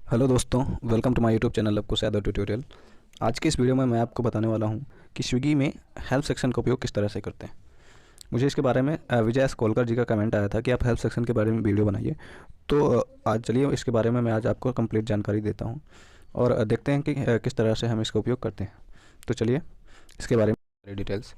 Hello दोस्तों, welcome to my YouTube channel Luvkush Yadav tutorial. आज की इस वीडियो में मैं आपको बताने वाला हूं कि स्विगी में हेल्प सेक्शन का उपयोग किस तरह से करते हैं। मुझे इसके बारे में विजय एस कोलकर जी का कमेंट आया था कि आप हेल्प सेक्शन के बारे में वीडियो बनाइए। तो आज चलिए इसके बारे में मैं आज आपको कंप्लीट जानकारी देता हूँ और देखते हैं कि किस तरह से हम इसका उपयोग करते हैं। तो चलिए इसके बारे में डिटेल्स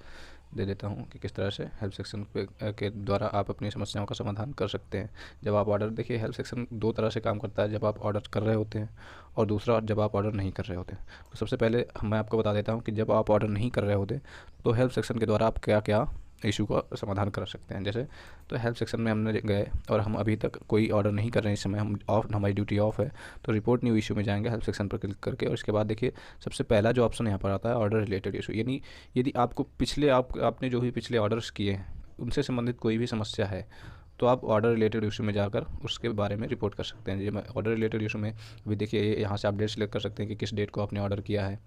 दे देता हूँ कि किस तरह से हेल्प सेक्शन के द्वारा आप अपनी समस्याओं का समाधान कर सकते हैं। जब आप ऑर्डर देखिए, हेल्प सेक्शन दो तरह से काम करता है, जब आप ऑर्डर कर रहे होते हैं और दूसरा जब आप ऑर्डर नहीं कर रहे होते हैं। तो सबसे पहले मैं आपको बता देता हूँ कि जब आप ऑर्डर नहीं कर रहे होते तो हेल्प सेक्शन के द्वारा आप क्या क्या इशू का समाधान कर सकते हैं। जैसे तो हेल्प सेक्शन में हमने गए और हम अभी तक कोई ऑर्डर नहीं कर रहे हैं, इस समय हम ऑफ, हमारी ड्यूटी ऑफ है, तो रिपोर्ट न्यू इशू में जाएंगे हेल्प सेक्शन पर क्लिक करके। और इसके बाद देखिए सबसे पहला जो ऑप्शन यहाँ पर आता है ऑर्डर रिलेटेड इशू, यानी यदि आपको पिछले आपने जो भी पिछले ऑर्डर्स किए हैं उनसे संबंधित कोई भी समस्या है तो आप ऑर्डर रिलेटेड इशू में जाकर उसके बारे में रिपोर्ट कर सकते हैं। मैं ऑर्डर रिलेटेड इशू में अभी देखिए यहाँ से आप डेट सेलेक्ट कर सकते हैं कि किस डेट को आपने ऑर्डर किया है,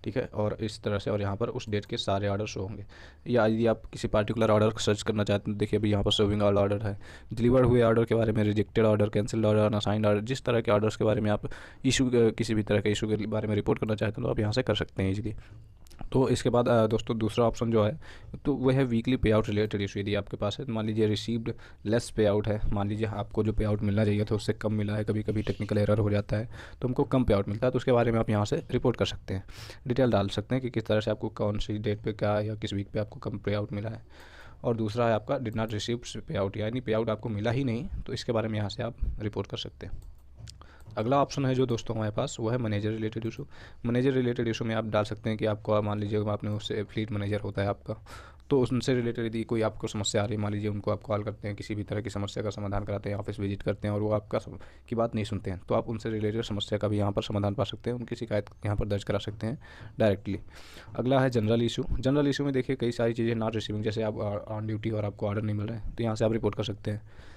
ठीक है, और इस तरह से, और यहाँ पर उस डेट के सारे ऑर्डर शो होंगे। या यदि आप किसी पार्टिकुलर ऑर्डर को सर्च करना चाहते हैं, देखिए अभी यहाँ पर शोविंग ऑल ऑर्डर है, डिलीवर्ड हुए ऑर्डर के बारे में, rejected order, cancelled order, unassigned order, जिस तरह के ऑर्डर्स के बारे में आप इशू किसी भी तरह के इशू के बारे में रिपोर्ट करना चाहते हैं तो आप यहाँ से कर सकते हैं इजीली। तो इसके बाद दोस्तों दूसरा ऑप्शन जो है तो वह है वीकली पे आउट रिलेटेड इशू। यदि आपके पास है, मान लीजिए रिसीव्ड लेस पे आउट है, मान लीजिए आपको जो पे आउट मिलना चाहिए था उससे कम मिला है, कभी कभी टेक्निकल एरर हो जाता है तो हमको कम पे आउट मिलता है, तो उसके बारे में आप यहाँ से रिपोर्ट कर सकते हैं, डिटेल डाल सकते हैं कि किस तरह से आपको कौन सी डेट पे क्या या किस वीक पे आपको कम पे आउट मिला है। और दूसरा है आपका डिड नॉट रिसीव पे आउट, यानी पे आउट आपको मिला ही नहीं, तो इसके बारे में यहाँ से आप रिपोर्ट कर सकते हैं। अगला ऑप्शन है जो दोस्तों हमारे पास, वो है manager related issue. Manager related issue में आप डाल सकते हैं कि आपको, मान लीजिए आपने उससे फ्लीट मैनेजर होता है आपका, तो उनसे रिलेटेड यदि कोई आपको समस्या आ रही है, मान लीजिए उनको आप कॉल करते हैं, किसी भी तरह की समस्या का समाधान कराते हैं, ऑफिस विजिट करते हैं और वो आपका की बात नहीं सुनते हैं, तो आप उनसे रिलेटेड समस्या का भी यहाँ पर समाधान पा सकते हैं, उनकी शिकायत यहाँ पर दर्ज करा सकते हैं डायरेक्टली। अगला है जनरल इशू। जनरल इशू में देखिए कई सारी चीज़ें नॉट रिसीविंग, जैसे आप ऑन ड्यूटी और आपको ऑर्डर नहीं मिल रहे हैं तो यहाँ से आप रिपोर्ट कर सकते हैं।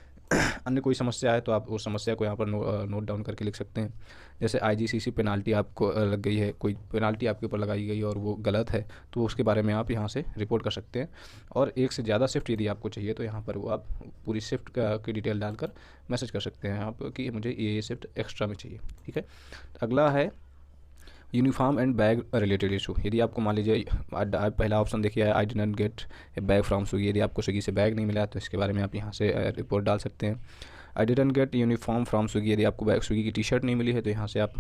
अन्य कोई समस्या है तो आप उस समस्या को यहाँ पर नोट डाउन करके लिख सकते हैं। जैसे आईजीसीसी पेनाल्टी आपको लग गई है, कोई पेनाल्टी आपके ऊपर लगाई गई और वो गलत है, तो उसके बारे में आप यहाँ से रिपोर्ट कर सकते हैं। और एक से ज़्यादा शिफ्ट यदि आपको चाहिए तो यहाँ पर वो आप पूरी शिफ्ट की डिटेल डालकर मैसेज कर सकते हैं आप कि मुझे ये शिफ्ट एक्स्ट्रा में चाहिए, ठीक है। अगला है uniform and bag related issue. यदि आपको मान लीजिए पहला ऑप्शन देखिए I did not gate A bag from Swiggy, यदि आपको स्विगी से बैग नहीं मिला तो इसके बारे में आप यहाँ से रिपोर्ट डाल सकते हैं। I didn't get uniform from Swiggy, यदि आपको बैग स्विगी की टी शर्ट नहीं मिली है तो यहाँ से आप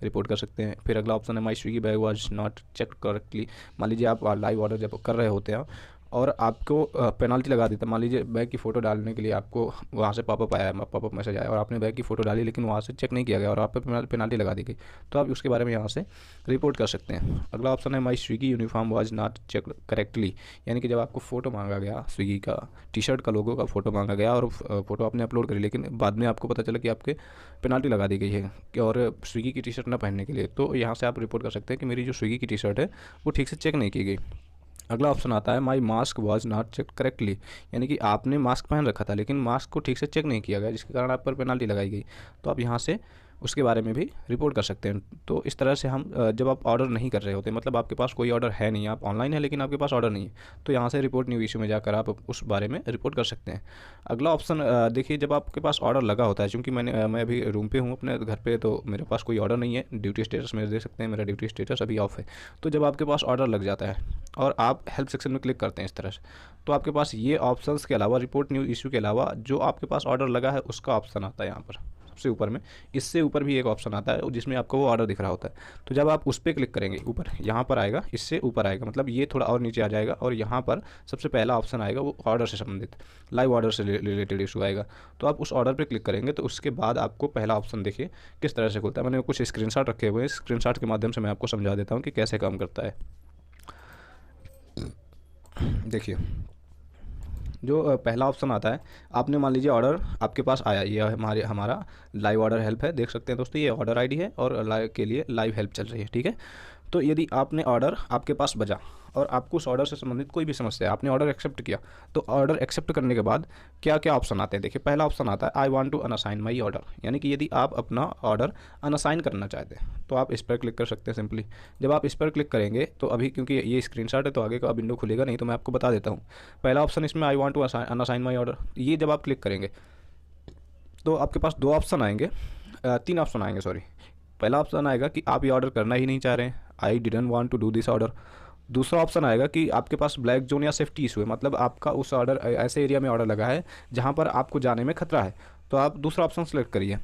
रिपोर्ट कर सकते हैं। फिर अगला ऑप्शन है my Swiggy bag was not check correctly. मान लीजिए आप लाइव ऑर्डर जब कर रहे होते हैं और आपको पेनाल्टी लगा देता है, मान लीजिए बैग की फ़ोटो डालने के लिए आपको वहाँ से पॉपअप आया, पॉपअप मैसेज आया और आपने बैग की फ़ोटो डाली लेकिन वहाँ से चेक नहीं किया गया और आप पे पेनाल्टी लगा दी गई, तो आप उसके बारे में यहाँ से रिपोर्ट कर सकते हैं। अगला ऑप्शन है my Swiggy uniform was not check correctly, यानी कि जब आपको फ़ोटो मांगा गया, स्विगी का टी शर्ट का लोगो का फ़ोटो मांगा गया और फ़ोटो आपने अपलोड करी लेकिन बाद में आपको पता चला कि आपके पेनाल्टी लगा दी गई है कि और स्विगी की टी शर्ट न पहनने के लिए, तो यहाँ से आप रिपोर्ट कर सकते हैं कि मेरी जो स्विगी की टी शर्ट है वो ठीक से चेक नहीं की गई। अगला ऑप्शन आता है my mask was not check correctly, यानी कि आपने मास्क पहन रखा था लेकिन मास्क को ठीक से चेक नहीं किया गया जिसके कारण आप पर पेनाल्टी लगाई गई, तो आप यहाँ से उसके बारे में भी रिपोर्ट कर सकते हैं। तो इस तरह से हम जब आप ऑर्डर नहीं कर रहे होते, मतलब आपके पास कोई ऑर्डर है नहीं, आप ऑनलाइन है लेकिन आपके पास ऑर्डर नहीं है, तो यहाँ से रिपोर्ट न्यू इशू में जाकर आप उस बारे में रिपोर्ट कर सकते हैं। अगला ऑप्शन देखिए जब आपके पास ऑर्डर लगा होता है, चूँकि मैं अभी रूम पे हूँ अपने घर पे, तो मेरे पास कोई ऑर्डर नहीं है, ड्यूटी स्टेटस मेरे देख सकते हैं, मेरा ड्यूटी स्टेटस अभी ऑफ है। तो जब आपके पास ऑर्डर लग जाता है और आप हेल्प सेक्शन में क्लिक करते हैं इस तरह से, तो आपके पास ये ऑप्शंस के अलावा, रिपोर्ट न्यू इशू के अलावा, जो आपके पास ऑर्डर लगा है उसका ऑप्शन आता है यहाँ पर सबसे ऊपर में। इससे ऊपर भी एक ऑप्शन आता है जिसमें आपको वो ऑर्डर दिख रहा होता है, तो जब आप उस पर क्लिक करेंगे ऊपर यहाँ पर आएगा, इससे ऊपर आएगा, मतलब ये थोड़ा और नीचे आ जाएगा और यहाँ पर सबसे पहला ऑप्शन आएगा वो ऑर्डर से संबंधित, लाइव ऑर्डर से रिलेटेड इशू आएगा। तो आप उस ऑर्डर पर क्लिक करेंगे तो उसके बाद आपको पहला ऑप्शन देखिए किस तरह से खुलता है। मैंने कुछ स्क्रीनशॉट रखे हुए हैं, स्क्रीनशॉट के माध्यम से मैं आपको समझा देता हूँ कि कैसे काम करता है। देखिए जो पहला ऑप्शन आता है, आपने मान लीजिए ऑर्डर आपके पास आया, ये हमारा लाइव ऑर्डर हेल्प है, देख सकते हैं दोस्तों ये ऑर्डर आईडी है और लाइव के लिए लाइव हेल्प चल रही है, ठीक है। तो यदि आपने ऑर्डर आपके पास बजा और आपको उस ऑर्डर से संबंधित कोई भी समस्या है, आपने ऑर्डर एक्सेप्ट किया, तो ऑर्डर एक्सेप्ट करने के बाद क्या क्या ऑप्शन आते हैं देखिए। पहला ऑप्शन आता है I want to unassign my order, यानी कि यदि आप अपना ऑर्डर अनअसाइन करना चाहते हैं तो आप इस पर क्लिक कर सकते हैं सिंपली। जब आप इस पर क्लिक करेंगे तो अभी क्योंकि ये स्क्रीनशॉट है तो आगे का विंडो खुलेगा नहीं, तो मैं आपको बता देता हूँ। पहला ऑप्शन इसमें I want to unassign my order, ये जब आप क्लिक करेंगे तो आपके पास दो ऑप्शन आएंगे। तीन ऑप्शन आएंगे, सॉरी। पहला ऑप्शन आएगा कि आप ये ऑर्डर करना ही नहीं चाह रहे हैं, I didn't want to do this order. दूसरा ऑप्शन आएगा कि आपके पास ब्लैक जोन या सेफ्टी इशू है, मतलब आपका उस ऑर्डर ऐसे एरिया में ऑर्डर लगा है जहाँ पर आपको जाने में खतरा है, तो आप दूसरा ऑप्शन सेलेक्ट करिए।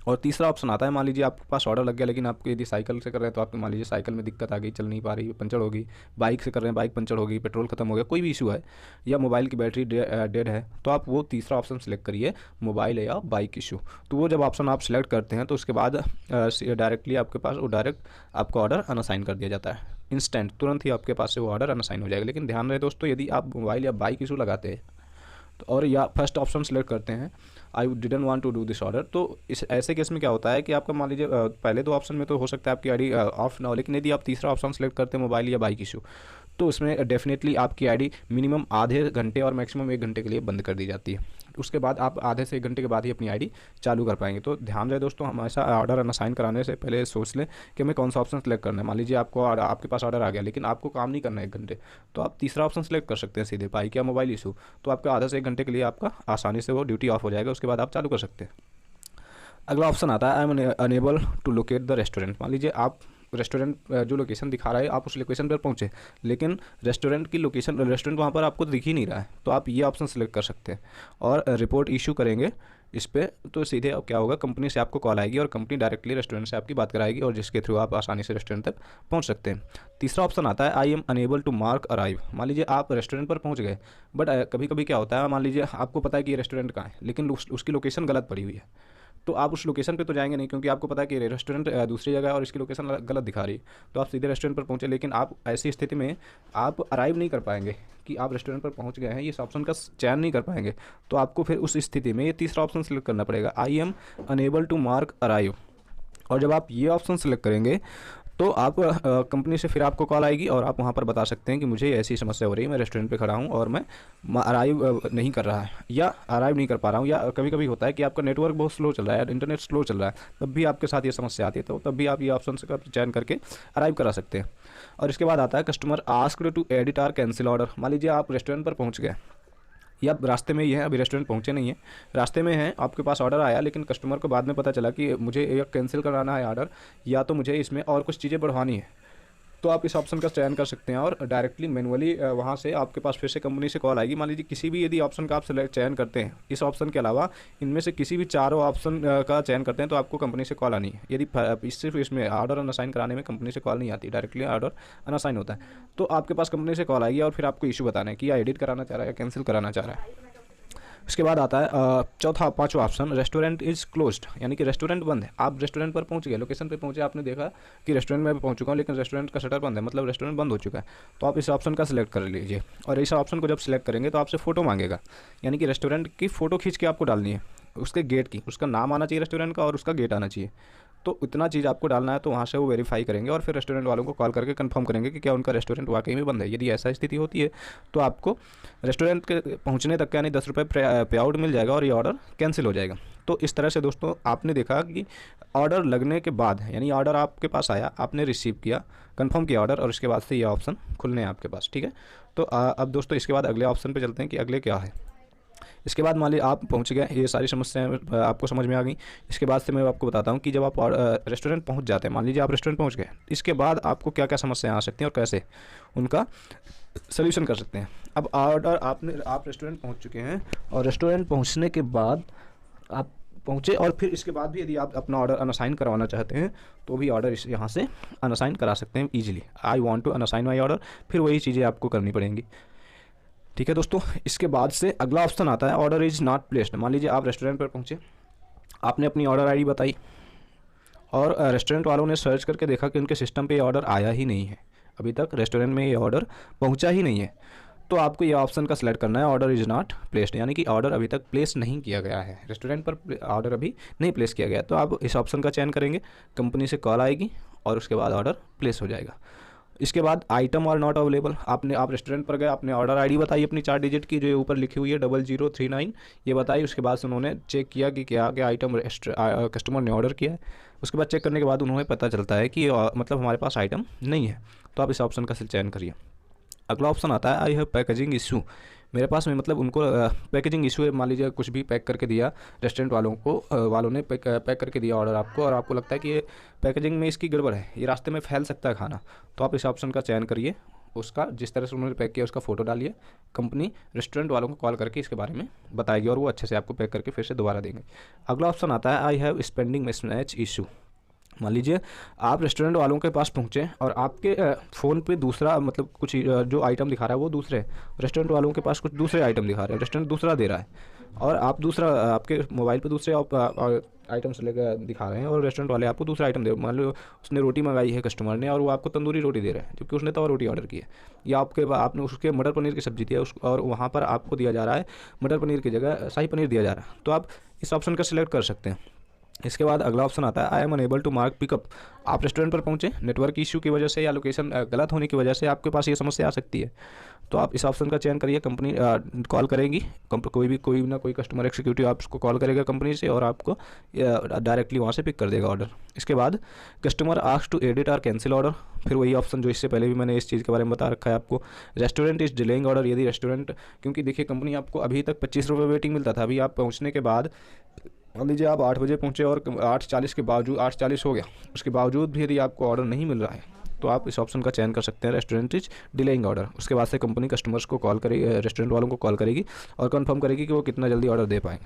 और तीसरा ऑप्शन आता है, मान लीजिए आपके पास ऑर्डर लग गया, लेकिन आपको यदि साइकिल से कर रहे हैं तो आपको मान लीजिए साइकिल में दिक्कत आ गई, चल नहीं पा रही, पंचर होगी। बाइक से कर रहे हैं, बाइक पंचर होगी, पेट्रोल खत्म हो गया, कोई भी इशू है, या मोबाइल की बैटरी डेड है, तो आप वो तीसरा ऑप्शन सेलेक्ट करिए, मोबाइल या बाइक इशू। तो वो जब ऑप्शन आप सेलेक्ट करते हैं तो उसके बाद डायरेक्टली आपके पास वो डायरेक्ट आपका ऑर्डर अनअसाइन कर दिया जाता है, इंस्टेंट, तुरंत ही आपके पास से वो ऑर्डर अनअसाइन हो जाएगा। लेकिन ध्यान रहे दोस्तों, यदि आप मोबाइल या बाइक इशू लगाते हैं तो और या फर्स्ट ऑप्शन सेलेक्ट करते हैं, I didn't want to do this order, तो इस ऐसे केस में क्या होता है कि आपका मान लीजिए पहले दो ऑप्शन में तो हो सकता है आपकी आईडी ऑफ ना हो, लेकिन यदि आप तीसरा ऑप्शन सेलेक्ट करते हैं, मोबाइल या बाइक इशू, तो उसमें डेफिनेटली आपकी आईडी मिनिमम आधे घंटे और मैक्सिमम 1 घंटे के लिए बंद कर दी जाती है। उसके बाद आप आधे से 1 घंटे के बाद ही अपनी आईडी चालू कर पाएंगे। तो ध्यान रहे दोस्तों, हमेशा ऑर्डर अनअसाइन कराने से पहले सोच लें कि हमें कौन सा ऑप्शन सेलेक्ट करना है। मान लीजिए आपके पास ऑर्डर आ गया, लेकिन आपको काम नहीं करना है 1 घंटे, तो आप तीसरा ऑप्शन सेलेक्ट कर सकते हैं सीधे, बाइक या मोबाइल इशू। तो आपका आधा से 1 घंटे के लिए आपका आसानी से वो ड्यूटी ऑफ हो जाएगा, उसके बाद आप चालू कर सकते हैं। अगला ऑप्शन आता है, I am unable to locate the restaurant. मान लीजिए आप रेस्टोरेंट जो लोकेशन दिखा रहा है, आप उस लोकेशन पर पहुंचे, लेकिन रेस्टोरेंट की लोकेशन, रेस्टोरेंट वहाँ पर आपको दिख ही नहीं रहा है, तो आप ये ऑप्शन सेलेक्ट कर सकते हैं और रिपोर्ट इशू करेंगे इस पर। तो सीधे अब क्या होगा, कंपनी से आपको कॉल आएगी और कंपनी डायरेक्टली रेस्टोरेंट से आपकी बात कराएगी, और जिसके थ्रू आप आसानी से रेस्टोरेंट तक पहुंच सकते हैं। तीसरा ऑप्शन आता है, I am unable to mark arrive. मान लीजिए आप रेस्टोरेंट पर पहुंच गए, बट कभी कभी क्या होता है, मान लीजिए आपको पता है कि ये रेस्टोरेंट कहाँ है, लेकिन उसकी लोकेशन गलत पड़ी हुई है, तो आप उस लोकेशन पे तो जाएंगे नहीं, क्योंकि आपको पता है कि रेस्टोरेंट दूसरी जगह है और इसकी लोकेशन गलत दिखा रही है, तो आप सीधे रेस्टोरेंट पर पहुंचे। लेकिन आप ऐसी स्थिति में आप अराइव नहीं कर पाएंगे कि आप रेस्टोरेंट पर पहुंच गए हैं, ये ऑप्शन का चयन नहीं कर पाएंगे, तो आपको फिर उस स्थिति में ये तीसरा ऑप्शन सेलेक्ट करना पड़ेगा, I am unable to mark arrive. और जब आप ये ऑप्शन सेलेक्ट करेंगे तो आप कंपनी से फिर आपको कॉल आएगी और आप वहाँ पर बता सकते हैं कि मुझे ऐसी समस्या हो रही है, मैं रेस्टोरेंट पे खड़ा हूँ और मैं अराइव नहीं कर रहा है या अराइव नहीं कर पा रहा हूँ, या कभी कभी होता है कि आपका नेटवर्क बहुत स्लो चल रहा है, इंटरनेट स्लो चल रहा है, तब भी आपके साथ ये समस्या आती है, तो तब भी आप ये ऑप्शन का चयन करके अराइव करा सकते हैं। और इसके बाद आता है, customer asked to edit or cancel order. मान लीजिए आप रेस्टोरेंट पर पहुँच गए या रास्ते में ही है, अभी रेस्टोरेंट पहुंचे नहीं है, रास्ते में है, आपके पास ऑर्डर आया, लेकिन कस्टमर को बाद में पता चला कि मुझे ये कैंसिल कराना है ऑर्डर, या तो मुझे इसमें और कुछ चीज़ें बढ़वानी है, तो आप इस ऑप्शन का चयन कर सकते हैं और डायरेक्टली मैनुअली वहाँ से आपके पास फिर से कंपनी से कॉल आएगी। मान लीजिए किसी भी यदि ऑप्शन का आप चयन करते हैं, इस ऑप्शन के अलावा इनमें से किसी भी चारों ऑप्शन का चयन करते हैं, तो आपको कंपनी से कॉल आनी है। यदि सिर्फ इसमें ऑर्डर अनअसाइन कराने में कंपनी से कॉल नहीं आती, डायरेक्टली ऑर्डर अनअसाइन होता है, तो आपके पास कंपनी से कॉल आएगी और फिर आपको इशू बताना है कि या एडिट कराना चाह रहा है या कैंसिल कराना चाह रहा है। उसके बाद आता है पांचवा ऑप्शन, रेस्टोरेंट इज़ क्लोज्ड, यानी कि रेस्टोरेंट बंद है। आप रेस्टोरेंट पर पहुंच गए, लोकेशन पर पहुंचे, आपने देखा कि रेस्टोरेंट में पहुंच चुका हूं, लेकिन रेस्टोरेंट का शटर बंद है, मतलब रेस्टोरेंट बंद हो चुका है, तो आप इस ऑप्शन का सिलेक्ट कर लीजिए। और इस ऑप्शन को जब सिलेक्ट करेंगे तो आपसे फ़ोटो मांगेगा, यानी कि रेस्टोरेंट की फ़ोटो खींच के आपको डालनी है, उसके गेट की, उसका नाम आना चाहिए रेस्टोरेंट का और उसका गेट आना चाहिए, तो इतना चीज़ आपको डालना है। तो वहाँ से वो वेरीफाई करेंगे और फिर रेस्टोरेंट वालों को कॉल करके कंफर्म करेंगे कि क्या उनका रेस्टोरेंट वाकई में बंद है। यदि ऐसा स्थिति होती है तो आपको रेस्टोरेंट के पहुँचने तक का यानी 10 रुपये पे आउट मिल जाएगा और ये ऑर्डर कैंसिल हो जाएगा। तो इस तरह से दोस्तों आपने देखा कि ऑर्डर लगने के बाद, यानी ऑर्डर आपके पास आया, आपने रिसीव किया, कंफर्म किया ऑर्डर, और इसके बाद से ये ऑप्शन खुलने हैं आपके पास। ठीक है, तो अब दोस्तों इसके बाद अगले ऑप्शन पर चलते हैं कि अगले क्या है। इसके बाद मान लीजिए आप पहुंच गए, ये सारी समस्याएं आपको समझ में आ गई। इसके बाद से मैं आपको बताता हूं कि जब आप रेस्टोरेंट पहुंच जाते हैं, मान लीजिए आप रेस्टोरेंट पहुंच गए, इसके बाद आपको क्या क्या समस्याएं आ सकती हैं और कैसे उनका सोल्यूशन कर सकते हैं। अब आप रेस्टोरेंट पहुंच चुके हैं और रेस्टोरेंट पहुंचने के बाद आप पहुंचे, और फिर इसके बाद भी यदि आप अपना ऑर्डर अनअसाइन करवाना चाहते हैं तो भी ऑर्डर यहाँ से अनअसाइन करा सकते हैं easily. I want to unassign my order, फिर वही चीज़ें आपको करनी पड़ेंगी। ठीक है दोस्तों, इसके बाद से अगला ऑप्शन आता है, ऑर्डर इज़ नॉट प्लेस्ड। मान लीजिए आप रेस्टोरेंट पर पहुंचे, आपने अपनी ऑर्डर आईडी बताई और रेस्टोरेंट वालों ने सर्च करके देखा कि उनके सिस्टम पे ये ऑर्डर आया ही नहीं है, अभी तक रेस्टोरेंट में ये ऑर्डर पहुंचा ही नहीं है, तो आपको ये ऑप्शन का सिलेक्ट करना है, ऑर्डर इज़ नॉट प्लेस्ड, यानी कि ऑर्डर अभी तक प्लेस नहीं किया गया है, रेस्टोरेंट पर ऑर्डर अभी नहीं प्लेस किया गया। तो आप इस ऑप्शन का चयन करेंगे, कंपनी से कॉल आएगी और उसके बाद ऑर्डर प्लेस हो जाएगा। इसके बाद आइटम और नॉट अवेलेबल, आप रेस्टोरेंट पर गए, आपने ऑर्डर आईडी बताई अपनी 4 डिजिट की जो ऊपर लिखी हुई है 0039, ये बताई। उसके बाद से उन्होंने चेक किया कि क्या क्या आइटम कस्टमर ने ऑर्डर किया है। उसके बाद चेक करने के बाद उन्हें पता चलता है कि मतलब हमारे पास आइटम नहीं है, तो आप इस ऑप्शन का चयन करिए। अगला ऑप्शन आता है, आई हैव पैकेजिंग इशू, मेरे पास में मतलब उनको पैकेजिंग इशू है, मान लीजिए कुछ भी पैक करके दिया रेस्टोरेंट वालों ने पैक करके दिया ऑर्डर आपको, और आपको लगता है कि ये पैकेजिंग में इसकी गड़बड़ है, ये रास्ते में फैल सकता है खाना, तो आप इस ऑप्शन का चयन करिए, उसका जिस तरह से उन्होंने पैक किया उसका फ़ोटो डालिए, कंपनी रेस्टोरेंट वालों को कॉल करके इसके बारे में बताएगी और वो अच्छे से आपको पैक करके फिर से दोबारा देंगे। अगला ऑप्शन आता है I have spending mismatch issue. मान लीजिए आप रेस्टोरेंट वालों के पास पहुँचे और आपके फ़ोन पे दूसरा मतलब कुछ जो आइटम दिखा रहा है वो दूसरे, रेस्टोरेंट वालों के पास कुछ दूसरे आइटम दिखा रहे हैं, रेस्टोरेंट दूसरा दे रहा है और आप दूसरा आपके मोबाइल पे दूसरे आइटम्स लेकर दिखा रहे हैं और रेस्टोरेंट वाले आपको दूसरा आइटम दे, मान लो उसने रोटी मंगाई है कस्टमर ने और वो आपको तंदूरी रोटी दे रहे हैं जबकि उसने तवा रोटी ऑर्डर की है, या आपने उसके मटर पनीर की सब्ज़ी दी है और वहाँ पर आपको दिया जा रहा है मटर पनीर की जगह शाही पनीर दिया जा रहा है, तो आप इस ऑप्शन का सिलेक्ट कर सकते हैं। इसके बाद अगला ऑप्शन आता है I am unable to mark pickup. आप रेस्टोरेंट पर पहुंचे, नेटवर्क इशू की वजह से या लोकेशन गलत होने की वजह से आपके पास ये समस्या आ सकती है, तो आप इस ऑप्शन का चयन करिए। कंपनी कॉल करेगी, कोई ना कोई कस्टमर एग्जीक्यूटिव आपको कॉल करेगा कंपनी से और आपको डायरेक्टली वहाँ से पिक कर देगा ऑर्डर। इसके बाद कस्टमर आस्क टू एडिट और कैंसिल ऑर्डर, फिर वही ऑप्शन जो इससे पहले भी मैंने इस चीज़ के बारे में बता रखा है आपको। रेस्टोरेंट इज डिलेइंग ऑर्डर, यदि रेस्टोरेंट, क्योंकि देखिए कंपनी आपको अभी तक 25 रुपये वेटिंग मिलता था, अभी आप पहुँचने के बाद मान लीजिए आप 8 बजे पहुँचे और 8:40 के बावजूद 8:40 हो गया, उसके बावजूद भी यदि आपको ऑर्डर नहीं मिल रहा है तो आप इस ऑप्शन का चयन कर सकते हैं, रेस्टोरेंट इज डिलेइंग ऑर्डर। उसके बाद से कंपनी कस्टमर्स को कॉल करेगी, रेस्टोरेंट वालों को कॉल करेगी और कंफर्म करेगी कि वो कितना जल्दी ऑर्डर दे पाएंगे।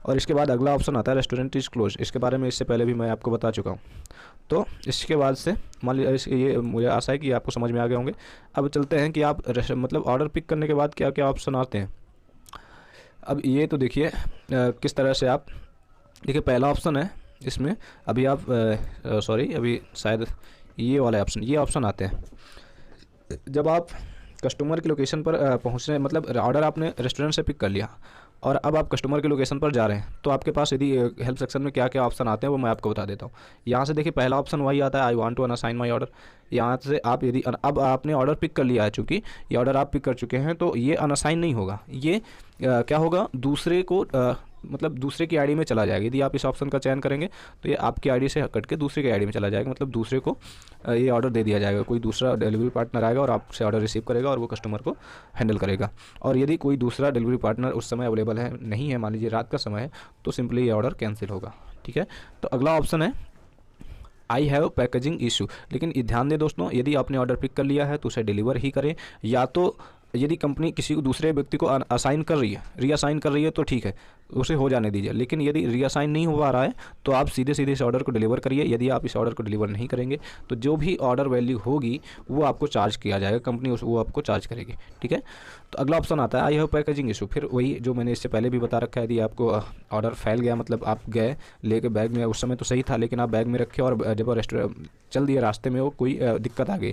और इसके बाद अगला ऑप्शन आता है रेस्टोरेंट इज क्लोज। इसके बारे में इससे पहले भी मैं आपको बता चुका हूँ। तो इसके बाद से मान लीजिए ये मुझे आशा है कि आपको समझ में आ गए होंगे। अब चलते हैं कि आप मतलब ऑर्डर पिक करने के बाद क्या क्या ऑप्शन आते हैं। अब ये तो देखिए किस तरह से आप देखिए, पहला ऑप्शन है इसमें अभी आप अभी शायद ये वाला ऑप्शन आते हैं जब आप कस्टमर की लोकेशन पर पहुंचने, मतलब ऑर्डर आपने रेस्टोरेंट से पिक कर लिया और अब आप कस्टमर के लोकेशन पर जा रहे हैं, तो आपके पास यदि हेल्प सेक्शन में क्या क्या ऑप्शन आते हैं वो मैं आपको बता देता हूँ। यहाँ से देखिए पहला ऑप्शन वही आता है I want to unassign my order. यहाँ से आप यदि अब आपने ऑर्डर पिक कर लिया है, चूँकि ये ऑर्डर आप पिक कर चुके हैं तो ये अनअसाइन नहीं होगा, ये क्या होगा दूसरे को मतलब दूसरे की आईडी में चला जाएगा। यदि आप इस ऑप्शन का चयन करेंगे तो ये आपकी आईडी से कट के दूसरे की आईडी में चला जाएगा, मतलब दूसरे को ये ऑर्डर दे दिया जाएगा। कोई दूसरा डिलीवरी पार्टनर आएगा और आपसे ऑर्डर रिसीव करेगा और वो कस्टमर को हैंडल करेगा। और यदि कोई दूसरा डिलीवरी पार्टनर उस समय अवेलेबल है नहीं है, मान लीजिए रात का समय है, तो सिंपली ये ऑर्डर कैंसिल होगा। ठीक है, तो अगला ऑप्शन है आई हैव पैकेजिंग इशू। लेकिन ध्यान दें दोस्तों, यदि आपने ऑर्डर पिक कर लिया है तो उसे डिलीवर ही करें, या तो यदि कंपनी किसी को दूसरे व्यक्ति को असाइन कर रही है, रीअसाइन कर रही है तो ठीक है, उसे हो जाने दीजिए। लेकिन यदि रीअसाइन नहीं हो पा रहा है तो आप सीधे सीधे इस ऑर्डर को डिलीवर करिए। यदि आप इस ऑर्डर को डिलीवर नहीं करेंगे तो जो भी ऑर्डर वैल्यू होगी वो आपको चार्ज किया जाएगा, कंपनी वो आपको चार्ज करेगी। ठीक है, तो अगला ऑप्शन आता है आई हैव पैकेजिंग इशू। फिर वही जो मैंने इससे पहले भी बता रखा है, यदि आपको ऑर्डर फैल गया, मतलब आप गए लेके बैग में, उस समय तो सही था लेकिन आप बैग में रखे और जब रेस्टोरेंट चल दिया रास्ते में वो कोई दिक्कत आ गई,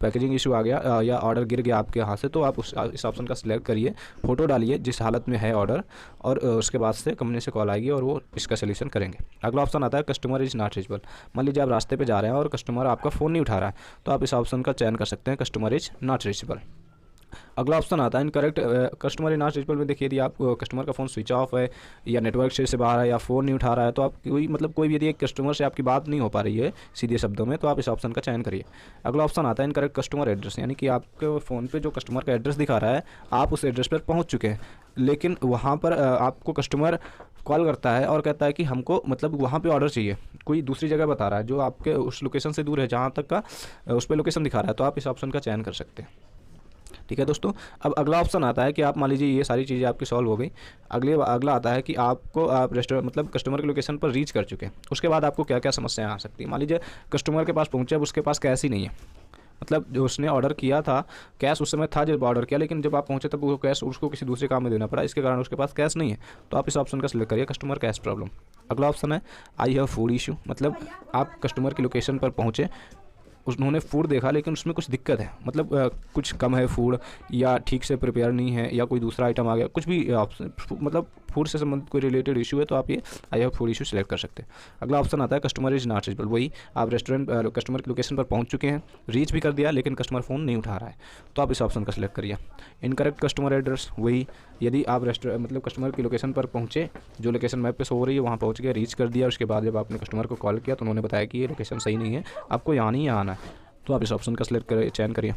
पैकेजिंग इशू आ गया या ऑर्डर गिर गया आपके हाथ से, तो आप इस ऑप्शन का सिलेक्ट करिए, फ़ोटो डालिए जिस हालत में है ऑर्डर, और उसके बाद से कंपनी से कॉल आएगी और वो इसका सोल्यूशन करेंगे। अगला ऑप्शन आता है कस्टमर इज नॉट रीचेबल। मान लीजिए आप रास्ते पे जा रहे हैं और कस्टमर आपका फ़ोन नहीं उठा रहा है, तो आप इस ऑप्शन का चयन कर सकते हैं, कस्टमर इज नॉट रीचेबल। अगला ऑप्शन आता है incorrect customer in not reachable में देखिए, यदि आप कस्टमर का फ़ोन स्विच ऑफ है या नेटवर्क से बाहर है या फ़ोन नहीं उठा रहा है, तो आप कोई भी यदि एक कस्टमर से आपकी बात नहीं हो पा रही है सीधे शब्दों में, तो आप इस ऑप्शन का चयन करिए। अगला ऑप्शन आता है इनकरेक्ट कस्टमर एड्रेस, यानी कि आपके फ़ोन पे जो कस्टमर का एड्रेस दिखा रहा है आप उस एड्रेस पर पहुँच चुके हैं, लेकिन वहाँ पर आपको कस्टमर कॉल करता है और कहता है कि हमको मतलब वहाँ पे ऑर्डर चाहिए, कोई दूसरी जगह बता रहा है जो आपके उस लोकेशन से दूर है जहाँ तक का उस पर लोकेशन दिखा रहा है, तो आप इस ऑप्शन का चयन कर सकते हैं। ठीक है दोस्तों, अब अगला ऑप्शन आता है कि आप मान लीजिए ये सारी चीज़ें आपकी सॉल्व हो गई। अगला आता है कि आप रेस्टोरेंट मतलब कस्टमर के लोकेशन पर रीच कर चुके हैं, उसके बाद आपको क्या क्या समस्याएं आ सकती हैं। मान लीजिए कस्टमर के पास पहुँचे, अब उसके पास कैश ही नहीं है, मतलब जो उसने ऑर्डर किया था कैश उस समय था जब ऑर्डर किया, लेकिन जब आप पहुंचे तब वो कैश उसको किसी दूसरे काम में देना पड़ा, इसके कारण उसके पास कैश नहीं है, तो आप इस ऑप्शन का सिलेक्ट करिए कस्टमर कैश प्रॉब्लम। अगला ऑप्शन है आई हैव फूड इशू, मतलब आप कस्टमर की लोकेशन पर पहुँचे, उन्होंने फूड देखा लेकिन उसमें कुछ दिक्कत है, मतलब कुछ कम है फूड या ठीक से प्रिपेयर नहीं है या कोई दूसरा आइटम आ गया, कुछ भी ऑप्शन मतलब फूड से संबंधित कोई रिलेटेड इशू है, तो आप ये I have food issue select कर सकते हैं। अगला ऑप्शन आता है कस्टमर इज नॉट रीचेबल, वही आप रेस्टोरेंट कस्टमर की लोकेशन पर पहुंच चुके हैं, रीच भी कर दिया लेकिन कस्टमर फ़ोन नहीं उठा रहा है, तो आप इस ऑप्शन का सिलेक्ट करिए। इनकरेक्ट कस्टमर एड्रेस, वही यदि आप मतलब कस्टमर की लोकेशन पर पहुँचे, जो लोकेशन मैप पे शो हो रही है वहाँ पहुँच गया, रीच कर दिया, उसके बाद जब आपने कस्टमर को कॉल किया तो उन्होंने बताया कि ये लोकेशन सही नहीं है, आपको यहाँ नहीं आना है, तो आप इस ऑप्शन का सिलेक्ट करिए, चयन करिए।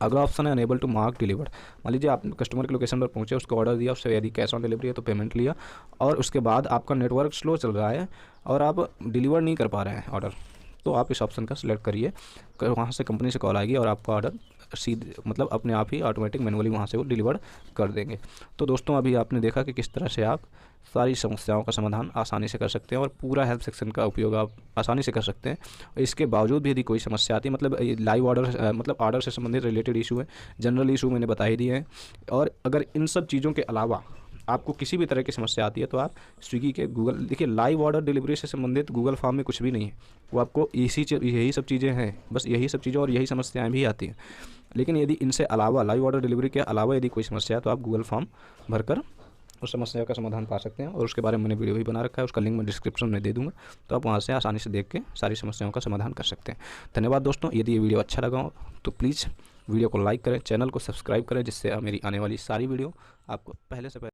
अगला ऑप्शन है अनेबल टू मार्क डिलीवर्ड। मान लीजिए आप कस्टमर की लोकेशन पर पहुंचे, उसको ऑर्डर दिया, उससे यदि कैश ऑन डिलीवरी है तो पेमेंट लिया, और उसके बाद आपका नेटवर्क स्लो चल रहा है और आप डिलीवर नहीं कर पा रहे हैं ऑर्डर, तो आप इस ऑप्शन का सिलेक्ट करिए। वहाँ से कंपनी से कॉल आएगी और आपका ऑर्डर सीधे मतलब अपने आप ही ऑटोमेटिक मैनुअली वहाँ से वो डिलीवर कर देंगे। तो दोस्तों अभी आपने देखा कि किस तरह से आप सारी समस्याओं का समाधान आसानी से कर सकते हैं और पूरा हेल्प सेक्शन का उपयोग आप आसानी से कर सकते हैं। इसके बावजूद भी यदि कोई समस्या आती है, मतलब लाइव ऑर्डर मतलब ऑर्डर से संबंधित रिलेटेड इशू है, जनरल इशू मैंने बता ही दिए हैं, और अगर इन सब चीज़ों के अलावा आपको किसी भी तरह की समस्या आती है तो आप स्विगी के गूगल, देखिए लाइव ऑर्डर डिलीवरी से संबंधित गूगल फॉर्म में कुछ भी नहीं है, वो आपको यही सब चीज़ें हैं, बस यही सब चीज़ें और यही समस्याएं भी आती हैं। लेकिन यदि इनसे अलावा लाइव ऑर्डर डिलीवरी के अलावा यदि कोई समस्या है तो आप गूगल फॉर्म भरकर उस समस्या का समाधान पा सकते हैं, और उसके बारे में मैंने वीडियो भी बना रखा है, उसका लिंक मैं डिस्क्रिप्शन में दे दूँगा, तो आप वहाँ से आसानी से देख के सारी समस्याओं का समाधान कर सकते हैं। धन्यवाद दोस्तों। यदि ये वीडियो अच्छा लगा हो तो प्लीज़ वीडियो को लाइक करें, चैनल को सब्सक्राइब करें, जिससे मेरी आने वाली सारी वीडियो आपको पहले से पहले